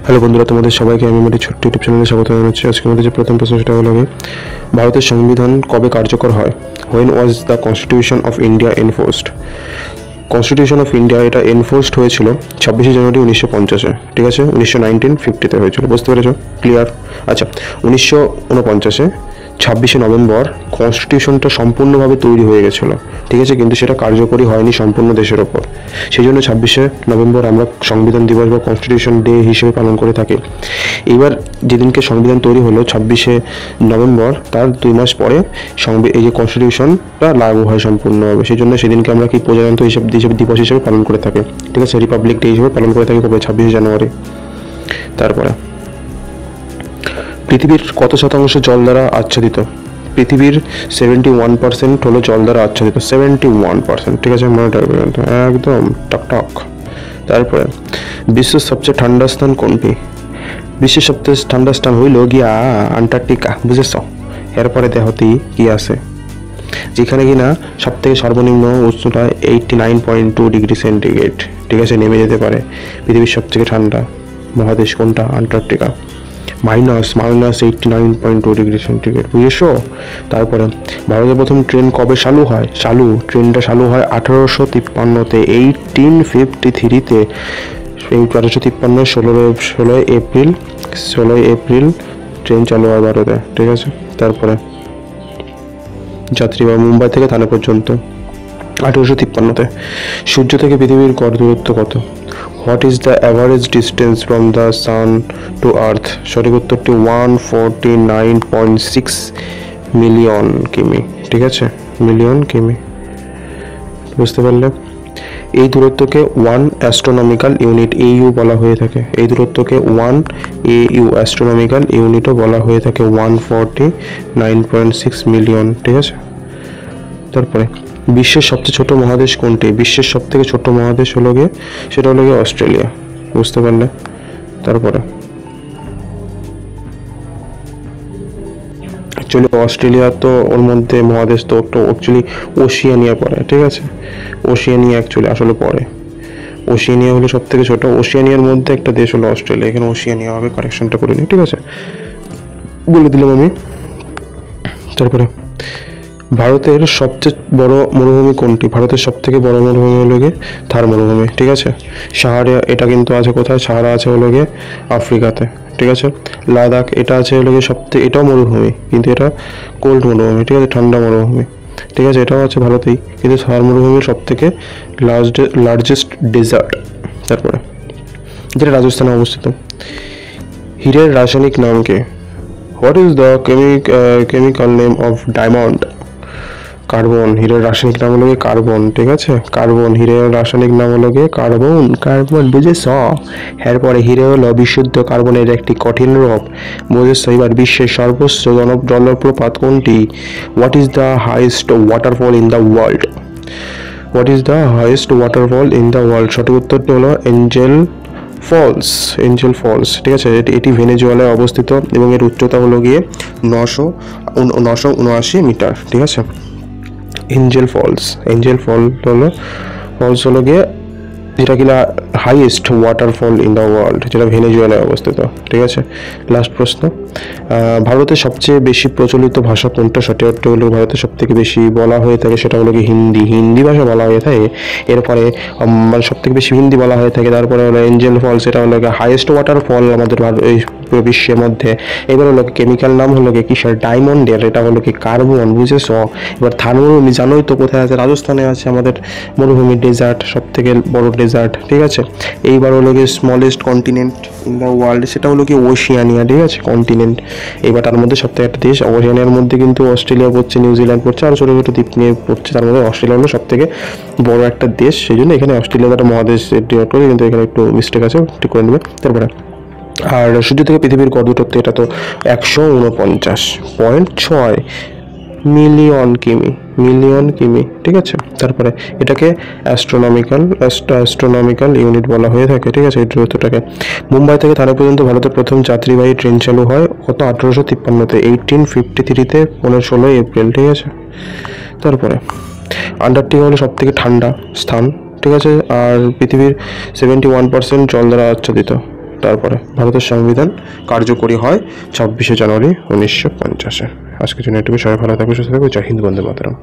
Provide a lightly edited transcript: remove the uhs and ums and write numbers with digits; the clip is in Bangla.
হ্যালো বন্ধুরা, তোমাদের সবাইকে আমি আমার ছোট্ট ইউটিউব চ্যানেলে স্বাগত জানাচ্ছি। আজকে আমাদের যে প্রথম প্রশ্ন সেটা হলো ভারতের সংবিধান কবে কার্যকর হয়? When was the constitution of India enforced? Constitution of India এটা এনফোর্সড হয়েছিল 26 জানুয়ারি 1950-এ, ঠিক আছে? 1950 হয়েছিল। বুঝতে পেরেছো? ক্লিয়ার? আচ্ছা, 1949-এ 26 নভেম্বর কনস্টিটিউশনটা সম্পূর্ণভাবে তৈরি হয়ে গেছিলো, ঠিক আছে, কিন্তু সেটা কার্যকরী হয়নি সম্পূর্ণ দেশের ওপর। সেই জন্য 26 নভেম্বর আমরা সংবিধান দিবস বা কনস্টিটিউশন ডে হিসেবে পালন করে থাকি। এবার যেদিনকে সংবিধান তৈরি হলো 26 নভেম্বর, তার 2 মাস পরে এই যে কনস্টিটিউশনটা লাগু হয় সম্পূর্ণভাবে। সেই জন্য সেদিনকে আমরা কি প্রজাতন্ত্র দিবস হিসেবে পালন করে থাকি, ঠিক আছে? রিপাবলিক ডে হিসেবে পালন করে থাকি কবে? 26 জানুয়ারি। তারপরে পৃথিবীর কত শতাংশ জল দ্বারা আচ্ছাদিত? পৃথিবীর 71% হলো জল দ্বারা আচ্ছাদিত। 71%, ঠিক আছে? মনে রাখবে একদম টক। তারপরে বিশ্বের সবচেয়ে ঠান্ডা স্থান কোনটি? বিশ্বের সবচেয়ে ঠান্ডা স্থান হইল গিয়া আন্টার্কটিকা, বুঝেছ? এরপরে দেহতেই কি আছে, যেখানে কিনা সব থেকে সর্বনিম্ন উষ্ণতা 89.2°C, ঠিক আছে, নেমে যেতে পারে। পৃথিবীর সবথেকে ঠান্ডা মহাদেশ কোনটা? আন্টার্কটিকা। -89.2°C, বুঝেছো? তারপরে ভারতের প্রথম ট্রেন কবে চালু হয়? ট্রেনটা চালু হয় 1853-তে, 1853-তে। 1853 16 এপ্রিল ট্রেন চালু হয় ভারতে, ঠিক আছে? তারপরে যাত্রী বা মুম্বাই থেকে থানে পর্যন্ত 1853-তে। সূর্য থেকে পৃথিবীর গড় দূরত্ব কত? What is the average distance from the sun to earth? সঠিক উত্তরটি 149.6 মিলিয়ন কিমি, ঠিক আছে? মিলিয়ন কিমি, বুঝতে পারলে? এই দূরত্বকে 1 অ্যাস্ট্রোনমিক্যাল ইউনিট AU বলা হয়ে থাকে। এই দূরত্বকে 1 AU অ্যাস্ট্রোনমিক্যাল ইউনিটও বলা হয়ে থাকে। 149.6 মিলিয়ন, ঠিক আছে? তারপরে বিশ্বের সবচেয়ে ছোট মহাদেশ কোনটি? বিশ্বের সব থেকে ছোট মহাদেশ হলো গিয়ে অস্ট্রেলিয়া, বুঝতে পারলে? তারপরে অ্যাকচুয়ালি অস্ট্রেলিয়া তো ওর মধ্যে মহাদেশ তো একটু অ্যাকচুয়ালি ওশিয়ানিয়া পড়ে, ঠিক আছে? ওশিয়ানিয়া অ্যাকচুয়ালি আসলে পড়ে। ওশিয়ানিয়া হলো সব থেকে ছোট। ওশিয়ানিয়ার মধ্যে একটা দেশ হলো অস্ট্রেলিয়া। এখানে ওশিয়ানিয়া হবে, কারেকশনটা করে নিই, ঠিক আছে? বলে দিলাম আমি। তারপরে ভারতের সবচেয়ে বড় মরুভূমি কোনটি? ভারতের সব থেকে বড় মরুভূমি হলো গিয়ে থার মরুভূমি, ঠিক আছে? সাহারা এটা কিন্তু আছে কোথায়? সাহারা আছে হলো গিয়ে আফ্রিকাতে, ঠিক আছে? লাদাখ এটা আছে হলো গিয়ে এটাও মরুভূমি, কিন্তু এটা কোল্ড মরুভূমি, ঠিক আছে? ঠান্ডা মরুভূমি, ঠিক আছে? এটাও আছে ভারতেই, কিন্তু থার মরুভূমির সব থেকে লার্জেস্ট ডেজার্ট। তারপরে যেটা রাজস্থানে অবস্থিত। হীরের রাসায়নিক নাম কি? What is the chemical name of diamond? Carbon. হীরের রাসায়নিক নাম হলো গিয়ে কার্বন, ঠিক আছে? কার্বন। হীরের রাসায়নিক নাম হলো গিয়ে কার্বন, বুঝেছ? এরপরে হিরে হলো বিশুদ্ধ কার্বনের একটি কঠিন রূপ, বুঝেছ? এবার বিশ্বের সর্বোচ্চ জলপ্রপাত কোনটি? What is the highest waterfall in the world? সঠিক উত্তরটি হলো এঞ্জেল ফলস, ঠিক আছে? এটি ভেনেজুয়েলায় অবস্থিত এবং এর উচ্চতা হলো গিয়ে 979 মিটার, ঠিক আছে? এঞ্জেল ফলস হলো গিয়ে যেটা কিনা highest waterfall in the world, যেটা ভেনেজুয়েলায় অবস্থিত, ঠিক আছে? লাস্ট প্রশ্ন। ভারতের সবচেয়ে বেশি প্রচলিত ভাষা কোনটা? সঠিক উত্তর হলো ভারতের সব থেকে বেশি বলা হয়ে থাকে সেটা হলো কি হিন্দি ভাষা বলা হয়ে থাকে। এরপরে মানে সব থেকে বেশি হিন্দি বলা হয়ে থাকে। তারপরে হলো এঞ্জেল ফলস, এটা হলো হাইয়েস্ট ওয়াটারফল আমাদের এই বিশ্বের মধ্যে। এবার হলো কেমিক্যাল নাম হলো কি কিসের? ডায়মন্ডের। এটা হলো কি কার্বন, বুঝেছ? এবার থার মরুভূমি জানোই তো কোথায় আছে? রাজস্থানে আছে আমাদের মরুভূমি, ডেজার্ট, সব থেকে বড় ডেজার্ট, ঠিক আছে? এইবার হলো গিয়ে smallest continent in the world, সেটা হলো কি ওশিয়ানিয়া, ঠিক আছে? কন্টিনেন্ট। এবার তার মধ্যে সব থেকে একটা দেশ, ওশিয়ানিয়ার মধ্যে কিন্তু অস্ট্রেলিয়া পড়ছে, নিউজিল্যান্ড পড়ছে, আর ছোটো ছোটো দ্বীপ নিয়ে পড়ছে। তার মধ্যে অস্ট্রেলিয়া হলো সব থেকে বড় একটা দেশ, সেই জন্য এখানে অস্ট্রেলিয়া একটা মহাদেশ ডিনোট করে, কিন্তু এখানে একটু মিস্টেক আছে, ঠিক করে নেবে। তারপরে আর সূর্য থেকে পৃথিবীর গড় দূরত্ব এটা তো 149.6 মিলিয়ন কিমি, ঠিক আছে? তারপরে এটাকে অ্যাস্ট্রোনমিক্যাল ইউনিট বলা হয়ে থাকে, ঠিক আছে? এই দূরত্বটাকে। মুম্বাই থেকে থানে পর্যন্ত ভারতের প্রথম যাত্রীবাহী ট্রেন চালু হয় কত? 1853-তে, 1853-তে 16 এপ্রিল, ঠিক আছে? তারপরে আন্টার্কটিকা হলো সব থেকে ঠান্ডা স্থান, ঠিক আছে? আর পৃথিবীর 71% জল দ্বারা আচ্ছাদিত। তারপরে ভারতের সংবিধান কার্যকরী হয় 26শে জানুয়ারি 1950-এ। আজকের জন্য এটুকু। সবাই ভালো থাকবে, সুস্থ থাকবে। জয় হিন্দ, বন্দে মাতরম।